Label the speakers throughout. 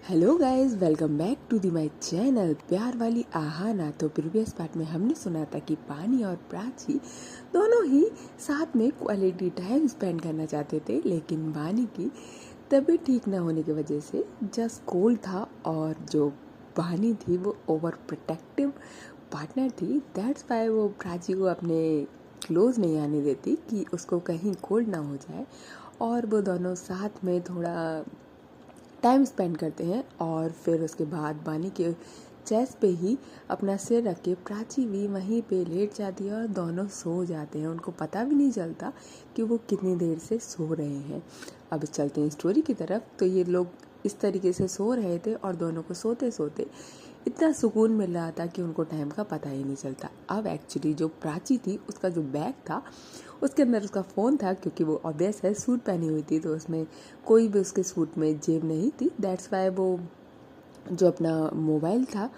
Speaker 1: Hello guys, welcome back to the my channel प्यार वाली आहाना। तो प्रीवियस पार्ट में हमने सुना था कि पानी और प्राची दोनों ही साथ में क्वालिटी टाइम स्पेंड करना चाहते थे, लेकिन वानी की तबीयत ठीक ना होने की वजह से जस्ट कोल्ड था और जो वानी थी वो ओवर प्रोटेक्टिव पार्टनर थी। दैट्स वाई वो प्राची को अपने क्लोज नहीं आने देती कि उसको कहीं कोल्ड ना हो जाए, और वो दोनों साथ में थोड़ा टाइम स्पेंड करते हैं। और फिर उसके बाद वानी के चेस्ट पे ही अपना सिर रख के प्राची भी वहीं पे लेट जाती है और दोनों सो जाते हैं। उनको पता भी नहीं चलता कि वो कितनी देर से सो रहे हैं। अब चलते हैं स्टोरी की तरफ। तो ये लोग इस तरीके से सो रहे थे और दोनों को सोते सोते इतना सुकून मिल रहा था कि उनको टाइम का पता ही नहीं चलता। अब एक्चुअली जो प्राची थी उसका जो बैग था उसके अंदर उसका फ़ोन था, क्योंकि वो ऑब्वियस है सूट पहनी हुई थी तो उसमें कोई भी उसके सूट में जेब नहीं थी। दैट्स वाई वो जो अपना मोबाइल था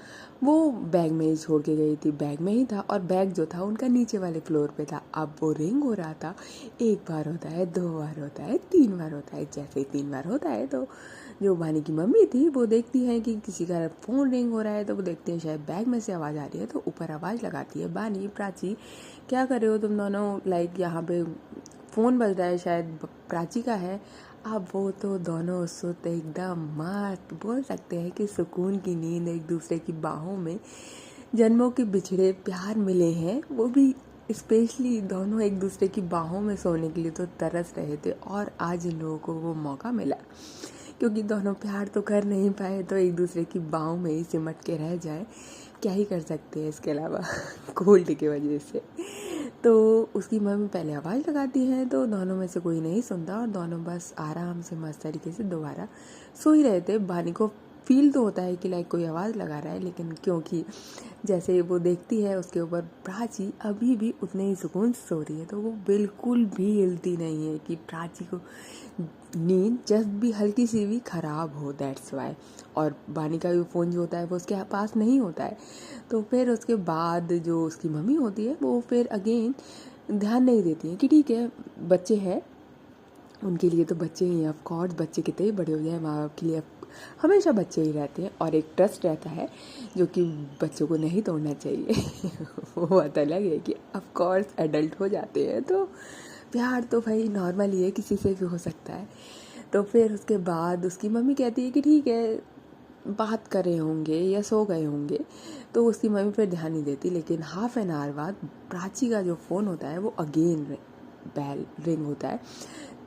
Speaker 1: वो बैग में ही छोड़ के गई थी। बैग में ही था और बैग जो था उनका नीचे वाले फ्लोर पे था। अब वो रिंग हो रहा था। एक बार होता है, दो बार होता है, तीन बार होता है। जैसे ही तीन बार होता है तो जो वानी की मम्मी थी वो देखती है कि किसी का फ़ोन रिंग हो रहा है, तो वो देखते हैं शायद बैग में से आवाज़ आ रही है। तो ऊपर आवाज़ लगाती है, वानी, प्राची क्या कर रहे हो तुम दोनों, लाइक यहाँ पे फ़ोन बज रहा है, शायद प्राची का है। अब वो तो दोनों सोते एकदम मस्त, बोल सकते हैं कि सुकून की नींद, एक दूसरे की बाहों में जन्मों के बिछड़े प्यार मिले हैं। वो भी स्पेशली दोनों एक दूसरे की बाहों में सोने के लिए तो तरस रहे थे, और आज इन लोगों को वो मौका मिला, क्योंकि दोनों प्यार तो कर नहीं पाए तो एक दूसरे की बाहों में ही सिमट के रह जाए। क्या ही कर सकते हैं इसके अलावा कोल्ड की वजह से। तो उसकी मम्मी पहले आवाज़ लगाती है तो दोनों में से कोई नहीं सुनता और दोनों बस आराम से मस्त तरीके से दोबारा सो ही रहे थे। वानी को फील तो होता है कि लाइक कोई आवाज़ लगा रहा है, लेकिन क्योंकि जैसे वो देखती है उसके ऊपर प्राची अभी भी उतने ही सुकून से सो रही है, तो वो बिल्कुल भी हिलती नहीं है कि प्राची को नींद जस्ट भी हल्की सी भी ख़राब हो। That's why. और वानी का भी फ़ोन जो होता है वो उसके पास नहीं होता है। तो फिर उसके बाद जो उसकी मम्मी होती है वो फिर अगेन ध्यान नहीं देती है कि ठीक है बच्चे हैं, उनके लिए तो बच्चे ही हैं। ऑफकोर्स बच्चे कितने ही बड़े हो जाए, माँ बाप के लिए हमेशा बच्चे ही रहते हैं, और एक ट्रस्ट रहता है जो कि बच्चों को नहीं तोड़ना चाहिए। वो बात अलग है कि ऑफकोर्स एडल्ट हो जाते हैं तो प्यार तो भाई नॉर्मल ही है, किसी से भी हो सकता है। तो फिर उसके बाद उसकी मम्मी कहती है कि ठीक है बात कर रहे होंगे या सो गए होंगे, तो उसकी मम्मी फिर ध्यान नहीं देती। लेकिन हाफ एन आवर बाद प्राची का जो फ़ोन होता है वो अगेन बेल रिंग होता है।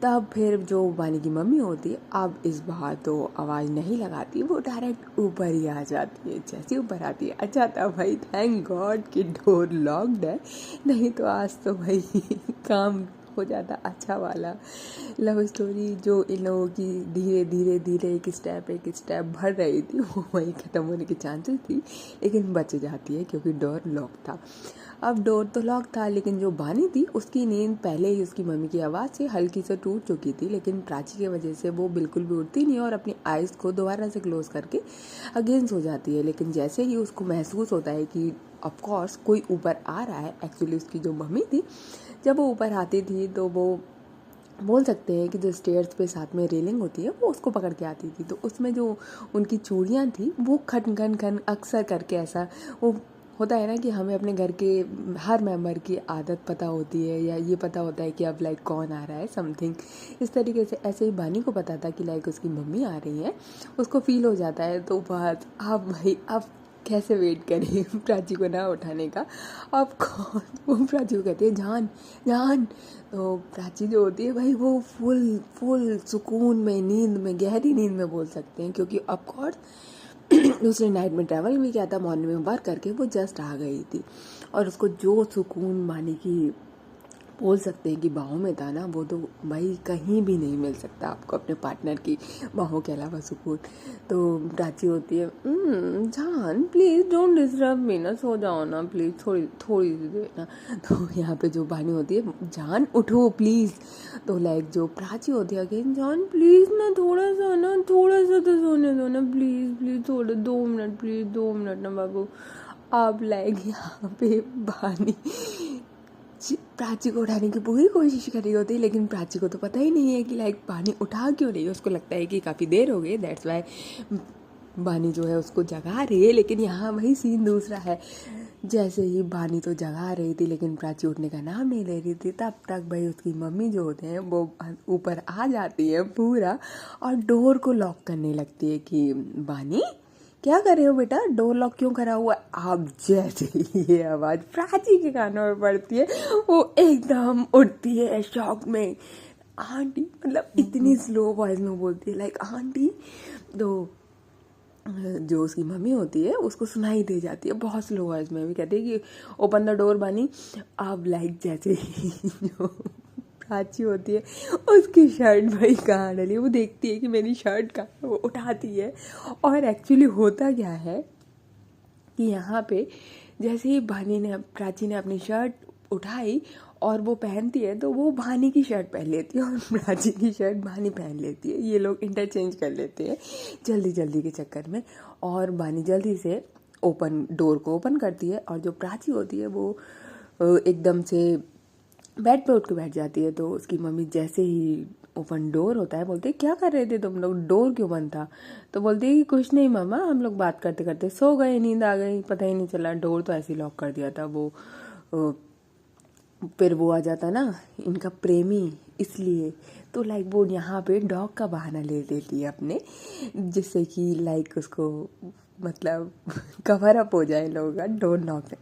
Speaker 1: तब फिर जो वानी की मम्मी होती है अब इस बार तो आवाज़ नहीं लगाती, वो डायरेक्ट ऊपर ही आ जाती है। जैसे ऊपर आती है, अच्छा था भाई, थैंक गॉड कि डोर लॉक्ड है, नहीं तो आज तो भाई काम हो जाता अच्छा वाला। लव स्टोरी जो इन लोगों की धीरे धीरे धीरे एक स्टेप बढ़ रही थी वो वहीं ख़त्म होने की चांसेस थी, लेकिन बच जाती है क्योंकि डोर लॉक था। अब डोर तो लॉक था, लेकिन जो वानी थी उसकी नींद पहले ही उसकी मम्मी की आवाज़ से हल्की से टूट चुकी थी, लेकिन प्राची की वजह से वो बिल्कुल भी उठती नहीं और अपनी आइज़ को दोबारा से क्लोज करके अगेन सो जाती है। लेकिन जैसे ही उसको महसूस होता है कि ऑफकोर्स कोई ऊपर आ रहा है, एक्चुअली उसकी जो मम्मी थी जब वो ऊपर आती थी तो वो बोल सकते हैं कि जो स्टेयर्स पे साथ में रेलिंग होती है वो उसको पकड़ के आती थी, तो उसमें जो उनकी चूड़ियाँ थी वो खन खन खन अक्सर करके ऐसा वो होता है ना कि हमें अपने घर के हर मेंबर की आदत पता होती है, या ये पता होता है कि अब लाइक कौन आ रहा है समथिंग इस तरीके से। ऐसे ही बानी को पता था कि लाइक उसकी मम्मी आ रही है, उसको फील हो जाता है। तो बात अब भाई अब कैसे वेट करें प्राची को ना उठाने का। अब कौन वो प्राची को कहती है जान जान। तो प्राची जो होती है भाई वो फुल फुल सुकून में, नींद में, गहरी नींद में बोल सकते हैं, क्योंकि ऑफकोर्स दूसरे नाइट में ट्रैवल भी किया था, मॉर्निंग में वर्क करके वो जस्ट आ गई थी। और उसको जो सुकून मानी कि बोल सकते हैं कि बाहों में था ना, वो तो भाई कहीं भी नहीं मिल सकता आपको अपने पार्टनर की बाहों के अलावा सुकून। तो प्राची होती है जान प्लीज़ डोंट डिस्टर्ब मी ना, सो जाओ ना प्लीज़, थोड़ी थोड़ी सी देर ना। तो यहाँ पे जो बानी होती है जान उठो प्लीज़। तो लाइक जो प्राची होती है अगेन जान प्लीज़ ना, थोड़ा सा तो सोने दो ना, प्लीज़ प्लीज़ थोड़ा 2 मिनट, प्लीज़ 2 मिनट ना बाबू। अब लाइक यहाँ पे बानी प्राची को उठाने की पूरी कोशिश कर रही होती है, लेकिन प्राची को तो पता ही नहीं है कि लाइक पानी उठा क्यों रही है। उसको लगता है कि काफ़ी देर हो गई, दैट्स वाई बानी जो है उसको जगा रही है, लेकिन यहाँ वही सीन दूसरा है। जैसे ही बानी तो जगा रही थी लेकिन प्राची उठने का नाम नहीं ले रही थी, तब तक भाई उसकी मम्मी जो होते हैं वो ऊपर आ जाती है पूरा, और डोर को लॉक करने लगती है कि बानी क्या कर रहे हो बेटा, डोर लॉक क्यों करा हुआ है? आप जैसे ही ये आवाज़ प्राची के कानों में पड़ती है वो एकदम उठती है शॉक में। आंटी, मतलब इतनी स्लो वॉइस में बोलती है लाइक आंटी। तो जो उसकी मम्मी होती है उसको सुनाई दे जाती है बहुत स्लो वॉइस में, भी कहती है कि ओपन द डोर बानी। अब लाइक जैसे ही जो प्राची होती है उसकी शर्ट भाई कहाँ डली है, वो देखती है कि मेरी शर्ट कहाँ है, वो उठाती है। और एक्चुअली होता क्या है कि यहाँ पे जैसे ही प्राची ने अपनी शर्ट उठाई और वो पहनती है तो वो भानी की शर्ट पहन लेती है और प्राची की शर्ट भानी पहन लेती है। ये लोग इंटरचेंज कर लेते हैं जल्दी जल्दी के चक्कर में, और भानी जल्दी से डोर को ओपन करती है, और जो प्राची होती है वो एकदम से बेड पे उठ के बैठ जाती है। तो उसकी मम्मी जैसे ही ओपन डोर होता है बोलती है क्या कर रहे थे तुम लोग, डोर क्यों बंद था? तो बोलती है कि कुछ नहीं मामा, हम लोग बात करते करते सो गए, नींद आ गई, पता ही नहीं चला, डोर तो ऐसे ही लॉक कर दिया था वो। फिर वो आ जाता ना इनका प्रेमी, इसलिए तो लाइक वो यहाँ पे डॉग का बहाना ले लेती है अपने, जिससे कि लाइक उसको मतलब कवर अप हो जाए लोगों का डोर नॉक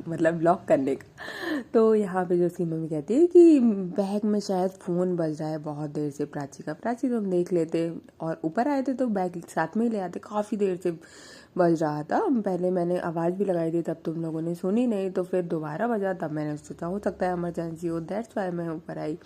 Speaker 1: मतलब लॉक करने का। तो यहाँ पे जो उसकी मम्मी कहती है कि बैग में शायद फ़ोन बज रहा है बहुत देर से प्राची का, प्राची तो हम देख लेते, और ऊपर आए थे तो बैग साथ में ही ले आते, काफ़ी देर से बज रहा था, पहले मैंने आवाज़ भी लगाई थी तब तुम लोगों ने सुनी नहीं, तो फिर दोबारा बजा तब मैंने सोचा हो सकता है इमरजेंसी हो, दैट्स वाई मैं ऊपर आई।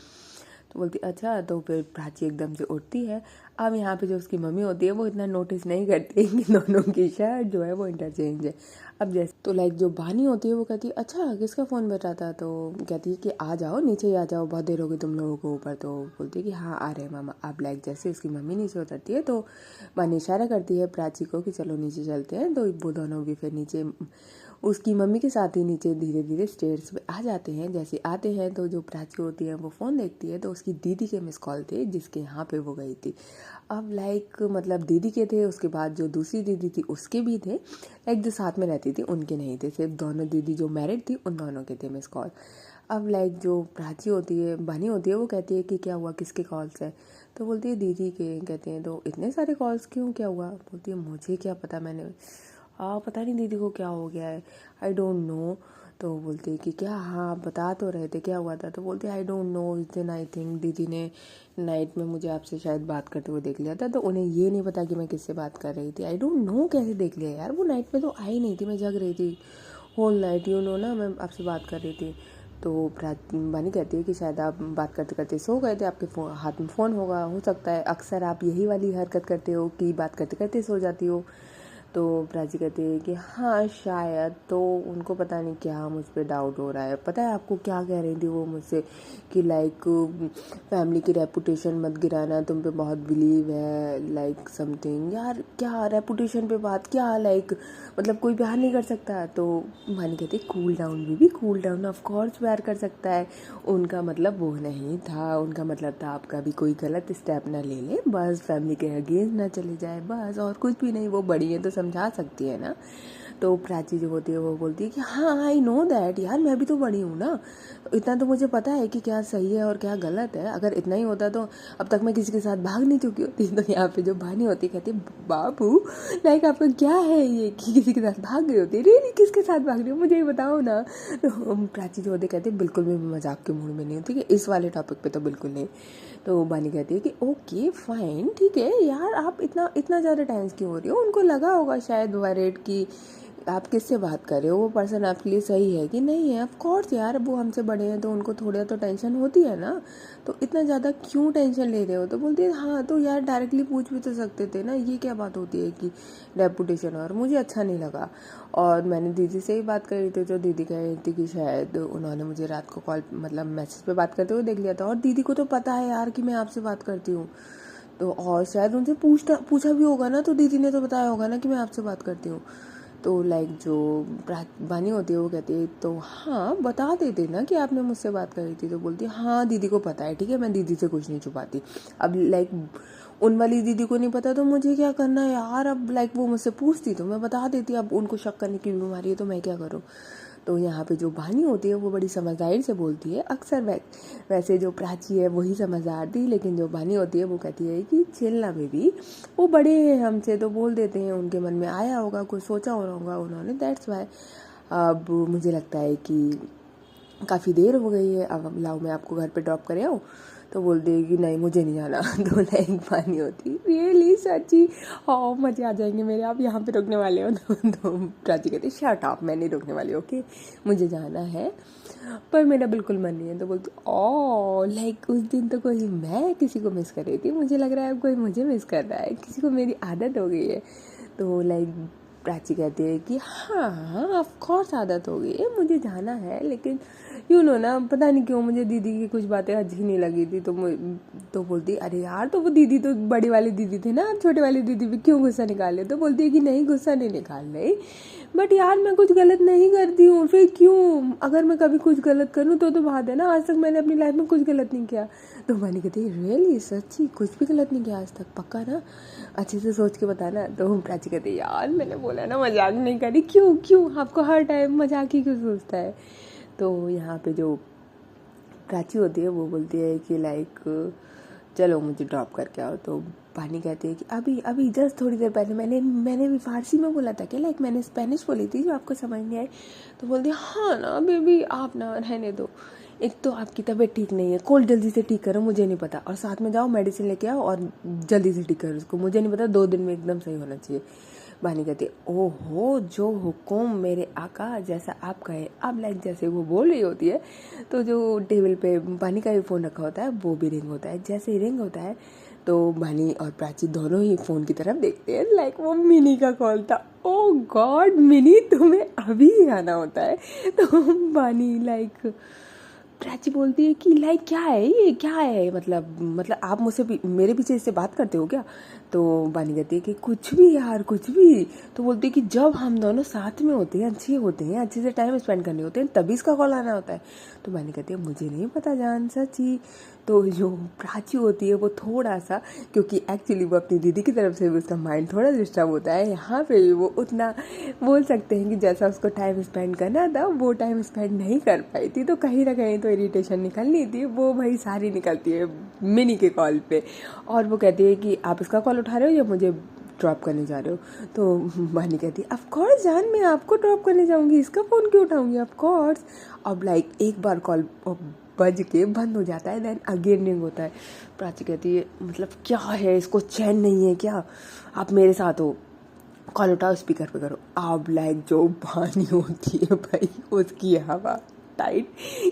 Speaker 1: तो बोलती अच्छा, तो फिर प्राची एकदम से उठती है। अब यहाँ पे जो उसकी मम्मी होती है वो इतना नोटिस नहीं करती है कि दोनों की शर्ट जो है वो इंटरचेंज है। अब जैसे तो लाइक जो बानी होती है वो कहती है अच्छा किसका फ़ोन बज रहा था, तो कहती है कि आ जाओ नीचे ही आ जाओ, बहुत देर हो गई तुम लोगों को ऊपर। तो बोलती है कि हाँ आ रहे हैं मामा। अब लाइक जैसे उसकी मम्मी नीचे उतरती है तो बानी इशारा करती है प्राची को कि चलो नीचे चलते हैं, तो वो दोनों भी फिर नीचे उसकी मम्मी के साथ ही नीचे धीरे धीरे स्टेयर्स पे आ जाते हैं। जैसे आते हैं तो जो प्राची होती है वो फ़ोन देखती है तो उसकी दीदी के मिस कॉल थे जिसके यहाँ पे वो गई थी। अब लाइक मतलब दीदी के थे, उसके बाद जो दूसरी दीदी थी उसके भी थे, लाइक जो साथ में रहती थी उनके नहीं थे, सिर्फ दोनों दीदी जो मैरिड थी उन दोनों के थे मिस कॉल। अब लाइक जो प्राची होती है बानी होती है वो कहती है कि क्या हुआ, किसके कॉल्स है? तो बोलती है दीदी के। कहते हैं तो इतने सारे कॉल्स क्यों, क्या हुआ? बोलती है मुझे क्या पता, मैंने पता नहीं दीदी को क्या हो गया है, आई डोंट नो। तो बोलती है कि क्या, हाँ आप बता तो रहे थे क्या हुआ था? तो बोलते आई डोंट नो, उस दिन आई थिंक दीदी ने नाइट में मुझे आपसे शायद बात करते हुए देख लिया था, तो उन्हें ये नहीं पता कि मैं किससे बात कर रही थी। आई डोंट नो कैसे देख लिया यार, वो नाइट में तो आई नहीं थी, मैं जग रही थी होल नाइट, यू नो ना, मैं आपसे बात कर रही थी। तो बानी कहती है कि शायद आप बात करते करते सो गए थे, आपके हाथ में फ़ोन होगा, हो सकता है, अक्सर आप यही वाली हरकत करते हो कि बात करते करते सो जाती हो। तो प्राची कहती है कि हाँ शायद, तो उनको पता नहीं क्या मुझ पे डाउट हो रहा है। पता है आपको क्या कह रही थी वो मुझसे कि लाइक फैमिली की रेपुटेशन मत गिराना, तुम पे बहुत बिलीव है, लाइक समथिंग। यार क्या रेपुटेशन पे बात, क्या लाइक मतलब कोई प्यार नहीं कर सकता? तो मानी कहती है cool down baby, cool down, of course प्यार कर सकता है। उनका मतलब वो नहीं था, उनका मतलब था आपका भी कोई गलत स्टेप ना ले ले, बस फैमिली के अगेंस्ट ना चले जाए, बस और कुछ भी नहीं। वो बड़ी है तो समझा सकती है ना। तो प्राची जो होती है वो बोलती है कि हाँ आई नो दैट यार, मैं भी तो बड़ी हूँ ना, इतना तो मुझे पता है कि क्या सही है और क्या गलत है। अगर इतना ही होता तो अब तक मैं किसी के साथ भाग नहीं चुकी होती। तो यहाँ पे जो बानी होती कहती है बाबू लाइक आपका क्या है ये कि किसी के साथ भाग गई होती है, रियली किसके साथ भाग रही हो, मुझे ये बताओ ना। तो प्राची जो होती कहती है बिल्कुल भी मजाक के मूड में नहीं होती, कि इस वाले टॉपिक पे तो बिल्कुल नहीं। तो बानी कहती है कि ओके फाइन ठीक है यार, आप इतना इतना ज़्यादा टेंस क्यों हो रही हो? उनको लगा होगा शायद वरेड की आप किससे बात कर रहे हो, वो पर्सन आपके लिए सही है कि नहीं है। ऑफ कोर्स यार वो हमसे बड़े हैं तो उनको थोड़ा तो टेंशन होती है ना, तो इतना ज़्यादा क्यों टेंशन ले रहे हो? तो बोलती है हाँ तो यार डायरेक्टली पूछ भी तो सकते थे ना, ये क्या बात होती है कि रेपुटेशन, और मुझे अच्छा नहीं लगा। और मैंने दीदी से ही बात करी थी, तो दीदी कह रही थी कि शायद उन्होंने मुझे रात को कॉल मतलब मैसेज पे बात करते हुए देख लिया था, और दीदी को तो पता है यार कि मैं आपसे बात करती हूँ, तो और शायद उनसे पूछा भी होगा ना, तो दीदी ने तो बताया होगा ना कि मैं आपसे बात करती हूँ। तो लाइक जो बानी होती है वो कहती है तो हाँ बता देते ना कि आपने मुझसे बात करी थी। तो बोलती है हाँ दीदी को पता है, ठीक है मैं दीदी से कुछ नहीं छुपाती। अब लाइक उन वाली दीदी को नहीं पता तो मुझे क्या करना है यार। अब लाइक वो मुझसे पूछती तो मैं बता देती, अब उनको शक करने की बीमारी है तो मैं क्या करूँ। तो यहाँ पे जो बानी होती है वो बड़ी समझदारी से बोलती है। अक्सर वैसे जो प्राची है वही समझदार थी, लेकिन जो बानी होती है वो कहती है कि चिल्ला बेबी, वो बड़े हैं हमसे तो बोल देते हैं, उनके मन में आया होगा, कुछ सोचा होगा उन्होंने, दैट्स वाई। अब मुझे लगता है कि काफ़ी देर हो गई है, अब लाओ मैं आपको घर पे ड्रॉप करे आऊँ। तो बोल देगी नहीं मुझे नहीं जाना। तो लाइक पानी होती रियली सच्ची, हाँ मज़े आ जाएंगे मेरे, आप यहाँ पे रुकने वाले हो। तो प्राची कहती शट अप, मैं नहीं रुकने वाली, ओके मुझे जाना है पर मेरा बिल्कुल मन नहीं है। तो बोलती ओ लाइक उस दिन तो कोई मैं किसी को मिस कर रही थी, मुझे लग रहा है अब कोई मुझे मिस कर रहा है, किसी को मेरी आदत हो गई है। तो लाइक प्राची कहती है कि हाँ ऑफ कोर्स आदत हो गई है, मुझे जाना है, लेकिन यू नो ना पता नहीं क्यों मुझे दीदी की कुछ बातें अच्छी नहीं लगी थी। तो बोलती अरे यार तो वो दीदी तो बड़ी वाली दीदी थे ना, छोटे वाली दीदी भी क्यों गुस्सा निकाल रहे। तो बोलती है कि नहीं गुस्सा नहीं निकाल रही, बट यार मैं कुछ गलत नहीं करती हूँ, फिर क्यों, अगर मैं कभी कुछ गलत करूँ तो बात है ना, आज तक मैंने अपनी लाइफ में कुछ गलत नहीं किया। तो मैंने कहती रियली सच्ची कुछ भी गलत नहीं किया आज तक, पक्का ना, अच्छे से सोच के बताना। तो प्राची कहती यार मैंने बोला ना मजाक नहीं करी, क्यों क्यों आपको हर टाइम मजाक ही क्यों सोचता है। तो यहाँ पे जो प्राची होती है वो बोलती है कि लाइक चलो मुझे ड्रॉप करके आओ। तो पानी कहती है कि अभी अभी जस्ट थोड़ी देर पहले मैंने भी फारसी में बोला था क्या, लाइक मैंने स्पेनिश बोली थी जो आपको समझ नहीं आई। तो बोलती है हाँ ना बेबी आप ना रहने दो, एक तो आपकी तबीयत ठीक नहीं है, कोल्ड जल्दी से ठीक करो, मुझे नहीं पता, और साथ में जाओ मेडिसिन लेके आओ और जल्दी से ठीक करो उसको, मुझे नहीं पता 2 दिन में एकदम सही होना चाहिए। बानी कहती ओहो जो हुकुम मेरे आका, जैसा आप कहे। अब लाइक जैसे वो बोल रही होती है तो जो टेबल पे बानी का भी फ़ोन रखा होता है वो भी रिंग होता है। जैसे ही रिंग होता है तो बानी और प्राची दोनों ही फ़ोन की तरफ देखते हैं, लाइक वो मिनी का कॉल था। ओ गॉड मिनी तुम्हें अभी आना होता है। तो बानी लाइक प्राची बोलती है कि लाइक क्या है ये, क्या है, मतलब आप मुझसे मेरे पीछे इससे बात करते हो क्या। तो बानी कहती है कि कुछ भी यार कुछ भी। तो बोलती है कि जब हम दोनों साथ में होते हैं, अच्छे से टाइम स्पेंड करने होते हैं, तभी इसका कॉल आना होता है। तो बानी कहती है मुझे नहीं पता जान सच्ची। तो जो प्राची होती है वो थोड़ा सा, क्योंकि एक्चुअली वो अपनी दीदी की तरफ से भी उसका माइंड थोड़ा डिस्टर्ब होता है, यहाँ पे भी वो उतना बोल सकते हैं कि जैसा उसको टाइम स्पेंड करना था वो टाइम स्पेंड नहीं कर पाई थी। तो कहीं ना कहीं तो इरिटेशन निकलनी थी, वो भाई सारी निकलती है मिनी के कॉल पे। और वो कहती है कि आप इसका कॉल उठा रहे हो या मुझे ड्रॉप करने जा रहे हो। तो बानी कहती है ऑफ कोर्स जान मैं आपको ड्रॉप करने जाऊंगी, इसका फ़ोन क्यों उठाऊंगी ऑफ कोर्स। अब लाइक एक बार कॉल बज के बंद हो जाता है, देन अगेन रिंग होता है। प्राची कहती है मतलब क्या है इसको चैन नहीं है क्या, आप मेरे साथ हो, कॉल उठाओ स्पीकर पे करो। अब लाइक जो बानी होती है भाई उसकी हवा टाइट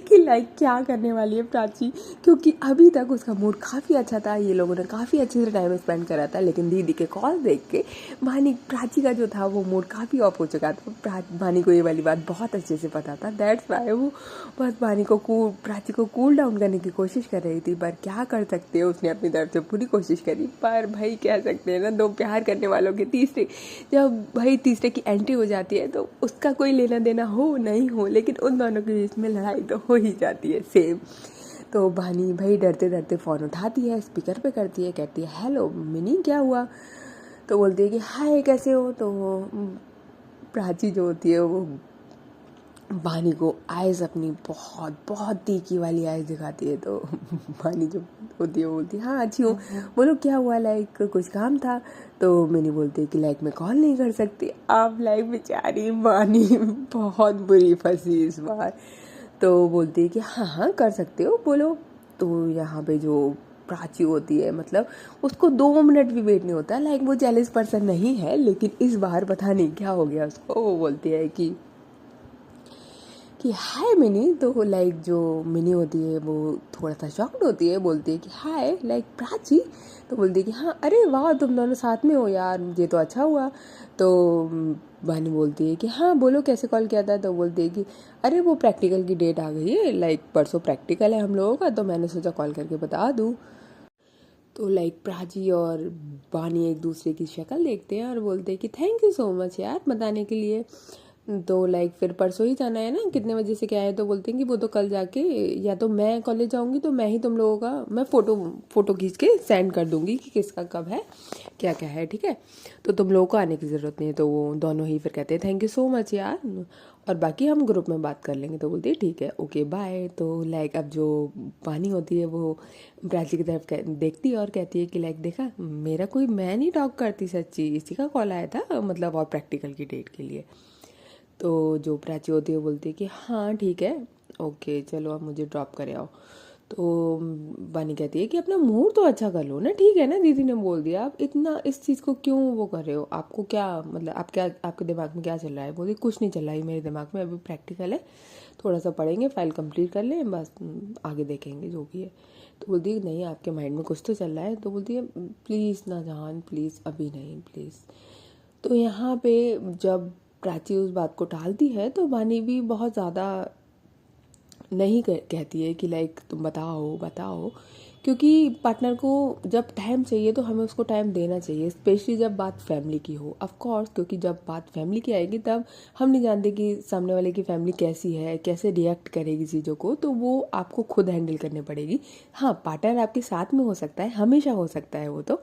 Speaker 1: कि लाइक क्या करने वाली है प्राची, क्योंकि अभी तक उसका मूड काफ़ी अच्छा था, ये लोगों ने काफ़ी अच्छे से टाइम स्पेंड करा था, लेकिन दीदी के कॉल देख के प्राची का जो था वो मूड काफ़ी ऑफ हो चुका था। बानी को ये वाली बात बहुत अच्छे से पता था, दैट्स वाई वो बस प्राची को कूल डाउन करने की कोशिश कर रही थी। पर क्या कर सकते हो, उसने अपनी तरफ से पूरी कोशिश करी, पर भाई कह सकते हैं ना दो प्यार करने वालों के जब भाई तीसरे की एंट्री हो जाती है तो उसका कोई लेना देना हो नहीं हो, लेकिन उन दोनों के बीच में लड़ाई तो हो ही जाती है सेम। तो बानी भाई डरते डरते फ़ोन उठाती है, स्पीकर पे करती है, कहती है हेलो मिनी क्या हुआ। तो बोलती है कि हाय कैसे हो। तो प्राची जो होती है वो बानी को आइज़ अपनी बहुत बहुत तीखी वाली आइज़ दिखाती है। तो बानी जो होती है वो बोलती है हाँ अच्छी हूँ, बोलो क्या हुआ, लाइक कुछ काम था। तो मिनी बोलती है कि लाइक मैं कॉल नहीं कर सकती। अब लाइक बेचारी बानी बहुत बुरी फंसी इस बार। तो बोलती है कि हाँ हाँ कर सकते हो बोलो। तो यहाँ पे जो प्राची होती है मतलब उसको 2 मिनट भी वेट नहीं होता, लाइक वो जेलस पर्सन नहीं है, लेकिन इस बार पता नहीं क्या हो गया उसको, वो बोलती है कि हाय मिनी। तो लाइक जो मिनी होती है वो थोड़ा सा शॉक्ड होती है, बोलती है कि हाय लाइक प्राची। तो बोलती है कि हाँ अरे वाह तुम दोनों साथ में हो यार, ये तो अच्छा हुआ। तो बहनी बोलती है कि हाँ बोलो कैसे कॉल किया था। तो बोलती है कि अरे वो प्रैक्टिकल की डेट आ गई है, लाइक परसों प्रैक्टिकल है हम लोगों का, तो मैंने सोचा कॉल करके बता दूँ। तो लाइक प्राची और बानी एक दूसरे की शक्ल देखते हैं और बोलते हैं कि थैंक यू सो मच यार बताने के लिए। तो लाइक फिर परसों ही जाना है ना, कितने बजे से क्या है, तो बोलते हैं कि वो तो कल जाके, या तो मैं कॉलेज जाऊंगी तो मैं ही तुम लोगों का मैं फ़ोटो खींच के सेंड कर दूंगी कि किसका कब है, क्या क्या है, ठीक है। तो तुम लोगों को आने की ज़रूरत नहीं है। तो वो दोनों ही फिर कहते हैं थैंक यू सो मच यार, और बाकी हम ग्रुप में बात कर लेंगे। तो बोलती है ठीक है, ओके बाय। तो लाइक अब जो पानी होती है वो प्राची की तरफ देखती है और कहती है कि लाइक देखा, मेरा कोई मैं नहीं टॉक करती, सच्ची इसी का कॉल आया था, मतलब और प्रैक्टिकल की डेट के लिए। तो जो प्राची होती है वो बोलती है कि हाँ ठीक है, ओके चलो अब मुझे ड्रॉप करे आओ। तो बानी कहती है कि अपना मूड तो अच्छा कर लो ना, ठीक है ना, दीदी ने बोल दिया, आप इतना इस चीज़ को क्यों वो कर रहे हो, आपको क्या मतलब, आप क्या, आपके दिमाग में क्या चल रहा है। बोली कुछ नहीं चल रहा है मेरे दिमाग में, अभी प्रैक्टिकल है, थोड़ा सा पढ़ेंगे, फाइल कंप्लीट कर लें, बस आगे देखेंगे जो भी है। तो बोलती है नहीं आपके माइंड में कुछ तो चल रहा है। तो बोलती है प्लीज़ ना जान, प्लीज़ अभी नहीं, प्लीज़। तो यहाँ पे जब प्राची उस बात को टालती है तो वानी भी बहुत ज़्यादा नहीं कहती है कि लाइक तुम बताओ बताओ, क्योंकि पार्टनर को जब टाइम चाहिए तो हमें उसको टाइम देना चाहिए, स्पेशली जब बात फैमिली की हो, ऑफ कोर्स, क्योंकि जब बात फैमिली की आएगी तब हम नहीं जानते कि सामने वाले की फैमिली कैसी है, कैसे रिएक्ट करेगी चीज़ों को, तो वो आपको खुद हैंडल करनी पड़ेगी। हाँ, पार्टनर आपके साथ में हो सकता है, हमेशा हो सकता है वो तो,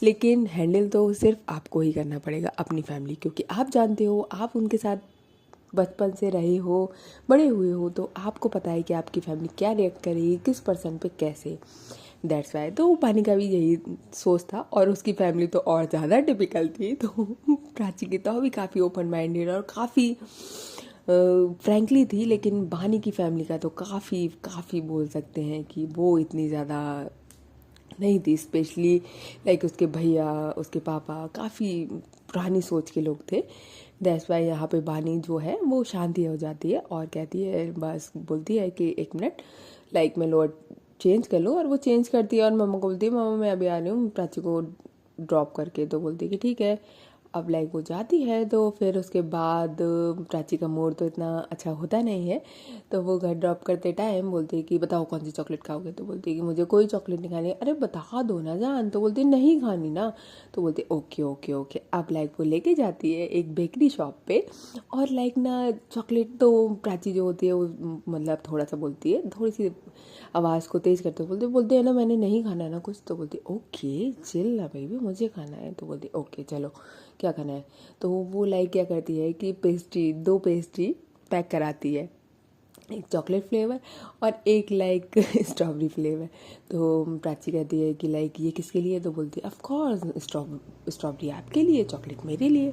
Speaker 1: लेकिन हैंडल तो सिर्फ आपको ही करना पड़ेगा अपनी फैमिली, क्योंकि आप जानते हो, आप उनके साथ बचपन से रहे हो, बड़े हुए हो, तो आपको पता है कि आपकी फैमिली क्या रिएक्ट करेगी, किस पर्सन पे कैसे। That's why. तो पानी का भी यही सोच था, और उसकी फैमिली तो और ज़्यादा टिपिकल थी। तो प्राची की तो भी काफ़ी ओपन माइंडेड और काफ़ी फ्रैंकली थी, लेकिन बहानी की फैमिली का तो काफ़ी काफ़ी बोल सकते हैं कि वो इतनी ज़्यादा नहीं थी, स्पेशली लाइक उसके भैया, उसके पापा काफ़ी पुरानी सोच के लोग थे। दैट्स वाई यहाँ पे बानी जो है वो शांति हो जाती है और कहती है, बस बोलती है कि एक मिनट, लाइक मैं लोअर चेंज कर लूँ, और वो चेंज करती है और मम्मा को बोलती है मम्मा मैं अभी आ रही हूँ प्राची को ड्रॉप करके। तो बोलती है कि ठीक है। अब लाइक वो जाती है, तो फिर उसके बाद प्राची का मूड तो इतना अच्छा होता नहीं है, तो वो घर ड्रॉप करते टाइम बोलती है कि बताओ कौन सी चॉकलेट खाओगे। तो बोलती है कि मुझे कोई चॉकलेट नहीं खानी। अरे बता दो ना जान। तो बोलती है नहीं खानी ना। तो बोलती है ओके ओके ओके। अब लाइक वो लेके जाती है एक बेकरी शॉप पे, और लाइक ना चॉकलेट तो प्राची जो होती है वो मतलब थोड़ा सा बोलती है, थोड़ी सी आवाज़ को तेज़ करते बोलते हैं ना मैंने नहीं खाना है ना कुछ। तो बोलती ओके चिल ना बेबी, मुझे खाना है। तो बोलती ओके चलो क्या खाना है। तो वो लाइक क्या करती है कि दो पेस्ट्री पैक कराती है, एक चॉकलेट फ्लेवर और एक लाइक स्ट्रॉबेरी फ्लेवर। तो प्राची कहती है कि लाइक ये किसके लिए। तो बोलती है ऑफ कोर्स स्ट्रॉबेरी आपके लिए, चॉकलेट मेरे लिए।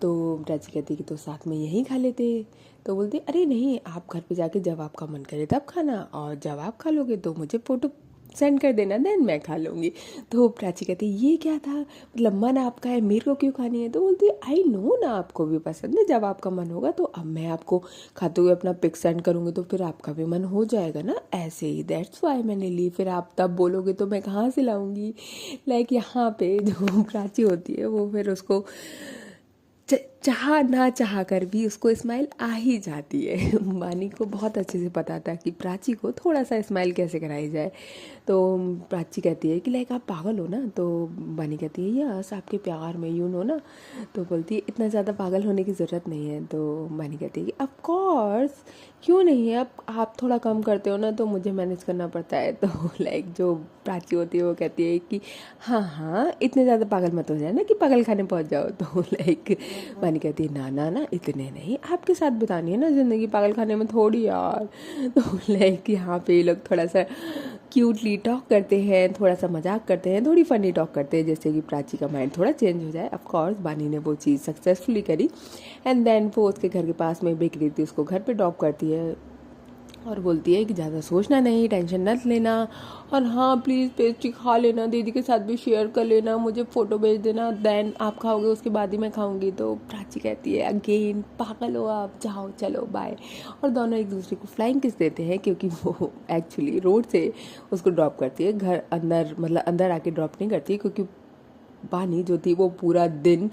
Speaker 1: तो प्राची कहती है कि तो साथ में यहीं खा लेते। तो बोलती है अरे नहीं, आप घर पे जाके जब आपका मन करे तब खाना, और जब आप खा लोगे तो मुझे फ़ोटो सेंड कर देना, देन मैं खा लूँगी। तो प्राची कहती है ये क्या था, मतलब मन आपका है, मेरे को क्यों खानी है। तो बोलती है आई नो ना आपको भी पसंद है, जब आपका मन होगा तो अब मैं आपको खाते हुए अपना पिक सेंड करूँगी तो फिर आपका भी मन हो जाएगा ना ऐसे ही। दैट्स वाई मैंने ली, फिर आप तब बोलोगे तो मैं कहाँ से लाऊंगी। लाइक यहाँ पे जो प्राची होती है वो फिर उसको चाह ना चाह कर भी उसको स्माइल आ ही जाती है। बानी को बहुत अच्छे से पता था कि प्राची को थोड़ा सा स्माइल कैसे कराई जाए। तो प्राची कहती है कि लाइक आप पागल हो ना। तो बानी कहती है यस आपके प्यार में यू नो ना। तो बोलती है इतना ज़्यादा पागल होने की ज़रूरत नहीं है। तो बानी कहती है कि ऑफ कोर्स क्यों नहीं है, अब आप थोड़ा कम करते हो ना तो मुझे मैनेज करना पड़ता है। तो लाइक जो प्राची होती है वो कहती है कि हाँ हाँ इतने ज़्यादा पागल मत हो जाए ना कि पागल खाने पहुँच जाओ। तो लाइक बानी कहती है ना ना ना इतने नहीं, आपके साथ बितानी है ना ज़िंदगी, पागल खाने में थोड़ी यार। तो लाइक यहाँ पे ये लोग थोड़ा सा क्यूटली टॉक करते हैं, थोड़ा सा मजाक करते हैं, थोड़ी फनी टॉक करते हैं, जैसे कि प्राची का माइंड थोड़ा चेंज हो जाए। ऑफ कोर्स बानी ने वो चीज़ सक्सेसफुली करी। एंड देन वो उसके घर के पास में बेकरी थी, उसको घर पे ड्रॉप करती है और बोलती है कि ज़्यादा सोचना नहीं, टेंशन मत लेना, और हाँ प्लीज़ पेस्ट्री खा लेना, दीदी के साथ भी शेयर कर लेना, मुझे फ़ोटो भेज देना, देन आप खाओगे उसके बाद ही मैं खाऊंगी। तो प्राची कहती है अगेन पागल हो आप, जाओ चलो बाय। और दोनों एक दूसरे को फ्लाइंग किस देते हैं, क्योंकि वो एक्चुअली रोड से उसको ड्रॉप करती है, घर अंदर मतलब अंदर आके ड्रॉप नहीं करती, क्योंकि बानी जो थी वो पूरा दिन,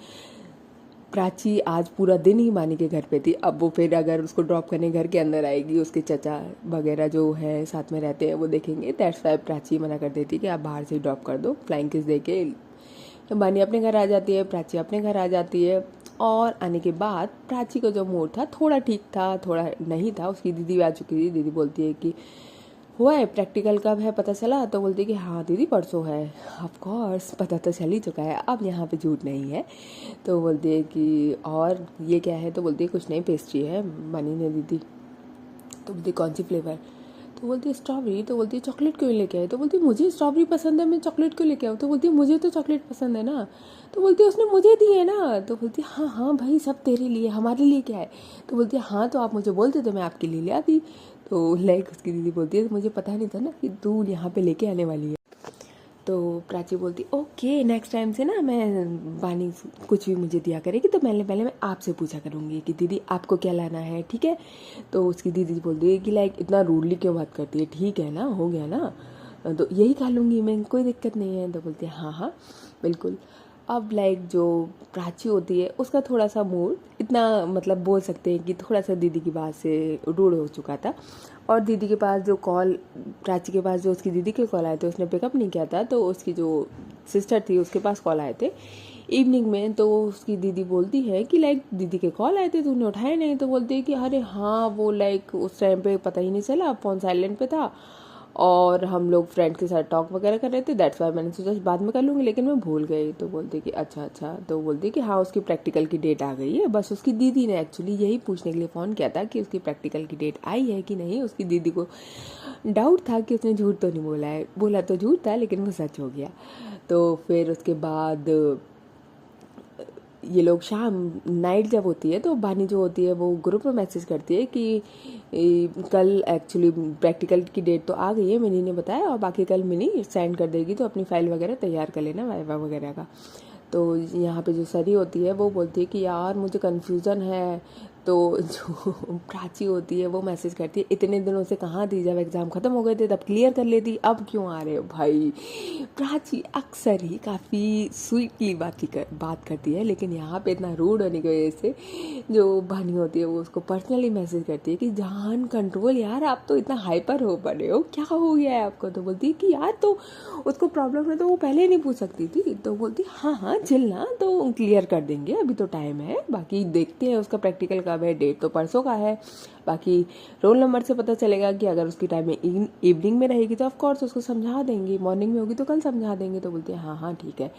Speaker 1: प्राची आज पूरा दिन ही बानी के घर पे थी। अब वो फिर अगर उसको ड्रॉप करने घर के अंदर आएगी, उसके चचा वगैरह जो है साथ में रहते हैं वो देखेंगे। दैट्स वाई प्राची मना कर देती कि आप बाहर से ही ड्रॉप कर दो, फ्लाइंग किस दे के। बानी अपने घर आ जाती है, प्राची अपने घर आ जाती है। और आने के बाद प्राची का जो मूड था थोड़ा ठीक था, थोड़ा नहीं था। उसकी दीदी भी आ चुकी थी। दीदी बोलती है कि हुआ है प्रैक्टिकल कब है पता चला? तो बोलती है कि हाँ दीदी परसों है। ऑफ कोर्स पता तो चल ही चुका है, अब यहाँ पे झूठ नहीं है। तो बोलती है कि और ये क्या है? तो बोलती है कुछ नहीं, पेस्ट्री है, बनी ने दीदी। तो बोलती कौन सी फ्लेवर? तो बोलती है स्ट्रॉबेरी। तो बोलती है चॉकलेट क्यों लेके आए? तो बोलती है मुझे स्ट्रॉबेरी पसंद है, मैं चॉकलेट क्यों लेके आऊँ? तो बोलती है मुझे तो चॉकलेट पसंद है ना। तो बोलती है उसने मुझे दी है ना। तो बोलती है हाँ हाँ भाई सब तेरे लिए, हमारे लिए क्या है? तो बोलती है हाँ तो आप मुझे बोलते तो मैं आपके लिए ले आती। तो लाइक उसकी दीदी बोलती है मुझे पता नहीं था ना कि तू यहाँ पे लेके आने वाली है। तो प्राची बोलती ओके नेक्स्ट टाइम से ना मैं बानी कुछ भी मुझे दिया करेगी तो पहले पहले मैं आपसे पूछा करूँगी कि दीदी आपको क्या लाना है, ठीक है? तो उसकी दीदी बोलती है कि लाइक इतना रूडली क्यों बात करती है, ठीक है ना, हो गया ना, तो यही खा लूँगी मैं, कोई दिक्कत नहीं है। तो बोलती है हाँ हाँ बिल्कुल। अब लाइक जो प्राची होती है उसका थोड़ा सा मूड इतना मतलब बोल सकते हैं कि थोड़ा सा दीदी की बात से रूड हो चुका था। और दीदी के पास जो कॉल, प्राची के पास जो उसकी दीदी के कॉल आए थे उसने पिकअप नहीं किया था। तो उसकी जो सिस्टर थी उसके पास कॉल आए थे इवनिंग में। तो उसकी दीदी बोलती है कि लाइक दीदी के कॉल आए थे तूने उठाए नहीं। तो बोलती है कि अरे हाँ वो लाइक उस टाइम पे पता ही नहीं चला, फ़ोन साइलेंट पे था और हम लोग फ्रेंड्स के साथ टॉक वगैरह कर रहे थे, दैट्स वाई मैंने सोचा बाद में कर लूँगी लेकिन मैं भूल गई। तो बोलती कि अच्छा अच्छा। तो बोलती कि हाँ उसकी प्रैक्टिकल की डेट आ गई है। बस उसकी दीदी ने एक्चुअली यही पूछने के लिए फ़ोन किया था कि उसकी प्रैक्टिकल की डेट आई है कि नहीं। उसकी दीदी को डाउट था कि उसने झूठ तो नहीं बोला है, बोला तो झूठ था लेकिन वो सच हो गया। तो फिर उसके बाद ये लोग शाम नाइट जब होती है तो बानी जो होती है वो ग्रुप में मैसेज करती है कि कल एक्चुअली प्रैक्टिकल की डेट तो आ गई है, मिनी ने बताया, और बाकी कल मिनी सेंड कर देगी तो अपनी फाइल वगैरह तैयार कर लेना वाइवा वगैरह का। तो यहाँ पे जो सरी होती है वो बोलती है कि यार मुझे कन्फ्यूज़न है। तो जो प्राची होती है वो मैसेज करती है इतने दिनों से कहाँ थी, जब एग्ज़ाम ख़त्म हो गए थे तब क्लियर कर लेती, अब क्यों आ रहे हो भाई? प्राची अक्सर ही काफ़ी स्वीटली बात करती है लेकिन यहाँ पे इतना रूड होने की वजह से जो बानी होती है वो उसको पर्सनली मैसेज करती है कि जान कंट्रोल यार, आप तो इतना हाइपर हो पड़े हो, क्या हो गया है आपको? तो बोलती है कि यार तो उसको प्रॉब्लम है तो वो पहले नहीं पूछ सकती थी। तो बोलती हाँ हाँ चिल्ला तो क्लियर कर देंगे, अभी तो टाइम है, बाकी देखते हैं उसका प्रैक्टिकल कब है, डेट तो परसों का है, बाकी रोल नंबर से पता चलेगा कि अगर उसकी टाइमिंग इवनिंग में रहेगी तो ऑफकोर्स उसको समझा देंगे, मॉर्निंग में होगी तो कल समझा देंगे। तो बोलती है हाँ हाँ ठीक है।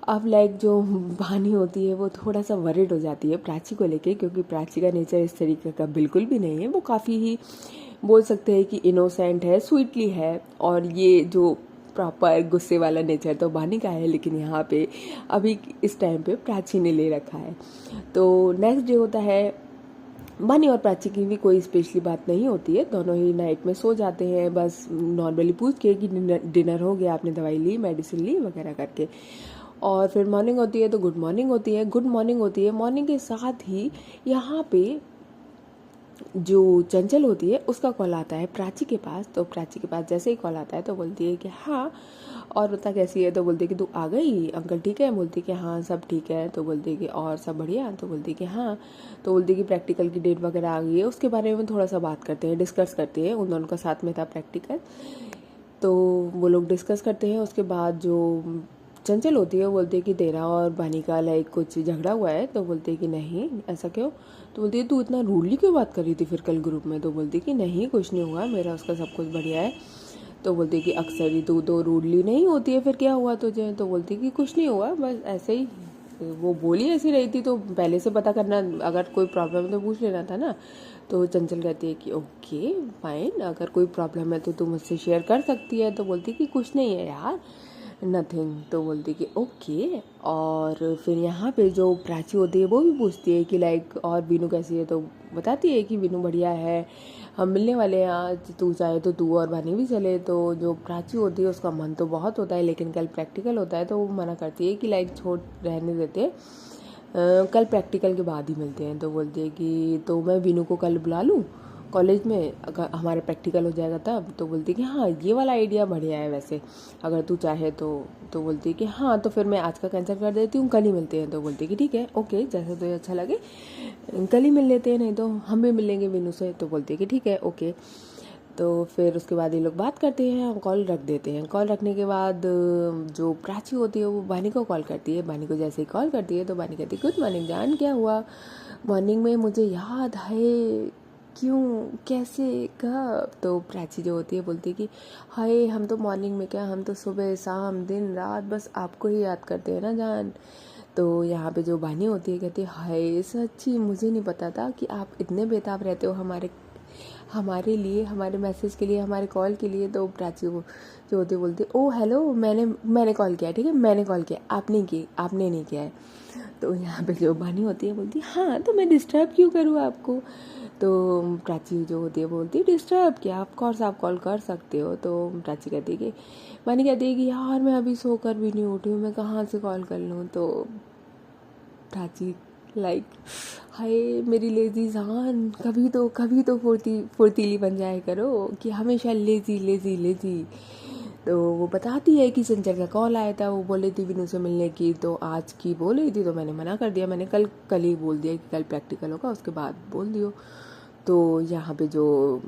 Speaker 1: अब लाइक जो बानी होती है वो थोड़ा सा वरिड हो जाती है प्राची को लेके, क्योंकि प्राची का नेचर इस तरीके का बिल्कुल भी नहीं है। वो काफ़ी ही बोल सकते हैं कि इनोसेंट है, स्वीटली है, और ये जो प्रॉपर गुस्से वाला नेचर तो बानी का है, लेकिन यहाँ पे अभी इस टाइम पे प्राची ने ले रखा है। तो नेक्स्ट डे होता है, बानी और प्राची की भी कोई स्पेशली बात नहीं होती है, दोनों ही नाइट में सो जाते हैं, बस नॉर्मली पूछ के कि डिनर हो गया, आपने दवाई ली, मेडिसिन ली वगैरह करके। और फिर मॉर्निंग होती है तो गुड मॉर्निंग होती है, गुड मॉर्निंग होती है। मॉर्निंग के साथ ही यहाँ पे जो चंचल होती है उसका कॉल आता है प्राची के पास। तो प्राची के पास जैसे ही कॉल आता है तो बोलती है कि हाँ और बता कैसी है? तो बोलती है कि तू आ गई, अंकल ठीक है? बोलती है कि हाँ सब ठीक है। तो बोलती है कि और सब बढ़िया? तो बोलती है कि हाँ। तो बोलती है कि प्रैक्टिकल की डेट वगैरह आ गई है, उसके बारे में थोड़ा सा बात करते हैं, डिस्कस करते हैं। उन दोनों का साथ में था प्रैक्टिकल, तो वो लोग डिस्कस करते हैं। उसके बाद जो चंचल होती है वो बोलती है कि तेरा और बानी का लाइक कुछ झगड़ा हुआ है। तो बोलती है कि नहीं, ऐसा क्यों? तो बोलती है तू इतना रूडली क्यों बात कर रही थी फिर कल ग्रुप में? तो बोलती है कि नहीं कुछ नहीं हुआ, मेरा उसका सब कुछ बढ़िया है। तो बोलती है कि अक्सर ही तू तो रूडली नहीं होती है, फिर क्या हुआ तुझे? तो बोलती है कि कुछ नहीं हुआ, बस ऐसे ही वो बोली ऐसी रही थी, तो पहले से पता करना, अगर कोई प्रॉब्लम है तो पूछ लेना था ना। तो चंचल कहती है कि ओके फाइन, अगर कोई प्रॉब्लम है तो तू मुझसे शेयर कर सकती है। तो बोलती है कि कुछ नहीं है यार, नथिंग। तो बोलती कि ओके। और फिर यहाँ पे जो प्राची होती है वो भी पूछती है कि लाइक और बीनू कैसी है? तो बताती है कि बीनू बढ़िया है, हम मिलने वाले हैं आज, तू चाहे तो तू और बानी भी चले। तो जो प्राची होती है उसका मन तो बहुत होता है लेकिन कल प्रैक्टिकल होता है तो वो मना करती है कि लाइक छोड़ रहने देते हैं, कल प्रैक्टिकल के बाद ही मिलते हैं। तो बोलती है कि तो मैं बीनू को कल बुला लूँ कॉलेज में, अगर हमारे प्रैक्टिकल हो जाएगा तब? तो बोलती है कि हाँ ये वाला आइडिया बढ़िया है वैसे, अगर तू चाहे तो। तो बोलती है कि हाँ तो फिर मैं आज का कैंसिल कर देती हूँ, कल ही मिलते हैं। तो बोलती है कि ठीक है ओके, जैसे तुझे अच्छा लगे कल ही मिल लेते हैं, नहीं तो हम भी मिलेंगे बीनू से। तो बोलती है कि ठीक है ओके। तो फिर उसके बाद ये लोग बात करते हैं, कॉल रख देते हैं। कॉल रखने के बाद जो प्राची होती है वो बानी को कॉल करती है। बानी को जैसे ही कॉल करती है तो बानी कहती है गुड मॉर्निंग जान, क्या हुआ? मॉर्निंग में मुझे याद है, क्यों, कैसे, कब? तो प्राची जो होती है बोलती है कि हाय हम तो मॉर्निंग में क्या, हम तो सुबह शाम दिन रात बस आपको ही याद करते हैं ना जान। तो यहाँ पे जो बानी होती है कहती है हाय सच्ची मुझे नहीं पता था कि आप इतने बेताब रहते हो हमारे लिए, हमारे मैसेज के लिए, हमारे कॉल के लिए। तो प्राची वो जो होती है बोलती है ओ हेलो, मैंने कॉल किया, ठीक है मैंने कॉल किया, आपने नहीं किया है। तो यहाँ पे जो बानी होती है बोलती है हाँ तो मैं डिस्टर्ब क्यों करूँ आपको? तो प्राची जो होती है बोलती है डिस्टर्ब क्या, ऑफ कोर्स आप कॉल कर सकते हो। तो प्राची कहती है कि बानी कहती है कि यार मैं अभी सोकर भी नहीं उठी हूँ, मैं कहाँ से कॉल कर लूँ? तो प्राची लाइक हाय मेरी लेजी जान, कभी तो फुर्तीली बन जाए करो कि हमेशा लेजी लेजी लेजी। तो वो बताती है कि संचर का कॉल आया था, वो बोल रही थी विनू से मिलने की, तो आज की बोल रही थी तो मैंने मना कर दिया, मैंने कल ही बोल दिया कि कल प्रैक्टिकल होगा उसके बाद बोल दियो। तो यहाँ पे जो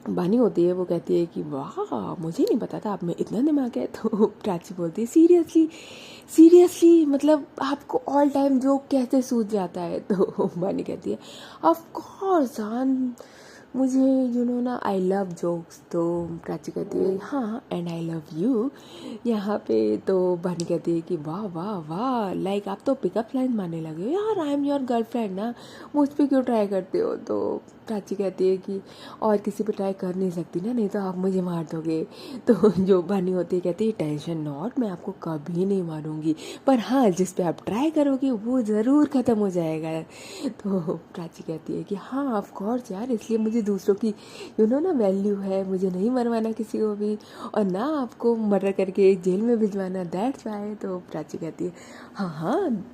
Speaker 1: बानी होती है वो कहती है कि वाह मुझे नहीं पता था आप में इतना दिमाग है। तो प्राची बोलती है सीरियसली मतलब आपको ऑल टाइम जोक कैसे सूझ जाता है? तो बानी कहती है ऑफ कोर्स जान, मुझे ना आई लव जोक्स। तो प्राची कहती है हाँ एंड आई लव यू। यहाँ पे तो बानी कहती है कि वाह वाह वाह, लाइक आप तो पिकअप लाइन मारने लगे हो यार, आई एम योर गर्लफ्रेंड ना, मुझ पे क्यों ट्राई करते हो? तो प्राची कहती है कि और किसी पे ट्राई कर नहीं सकती ना, नहीं तो आप मुझे मार दोगे। तो जो बानी होती है कहती है टेंशन नॉट, मैं आपको कभी नहीं मारूंगी, पर हाँ जिस पे आप ट्राई करोगे वो ज़रूर ख़त्म हो जाएगा। तो प्राची कहती है कि हाँ ऑफ कोर्स यार, इसलिए मुझे दूसरों की ना वैल्यू है, मुझे नहीं मरवाना किसी को भी और ना आपको मर्डर करके जेल में भिजवाना, दैट्स वाई। तो प्राची कहती है हाँ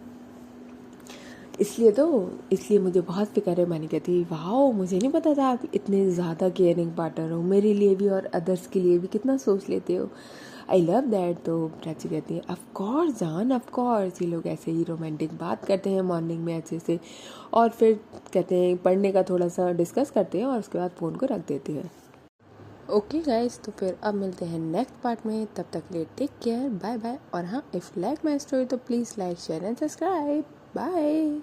Speaker 1: इसलिए मुझे बहुत फिक्र है। मैंने कहती है वाह मुझे नहीं पता था आप इतने ज़्यादा केयरिंग पार्टनर हो, मेरे लिए भी और अदर्स के लिए भी कितना सोच लेते हो, आई लव दैट। तो प्राची कहती है ऑफ कोर्स जान ऑफ कोर्स। ये लोग ऐसे ही रोमांटिक बात करते हैं मॉर्निंग में अच्छे से, और फिर कहते हैं पढ़ने का थोड़ा सा डिस्कस करते हैं और उसके बाद फ़ोन को रख देते हैं। ओके गाइस, तो फिर अब मिलते हैं नेक्स्ट पार्ट में, तब तक के लिए टेक केयर, बाय बाय। और हाँ इफ़ लाइक माई स्टोरी तो please like share and subscribe, bye.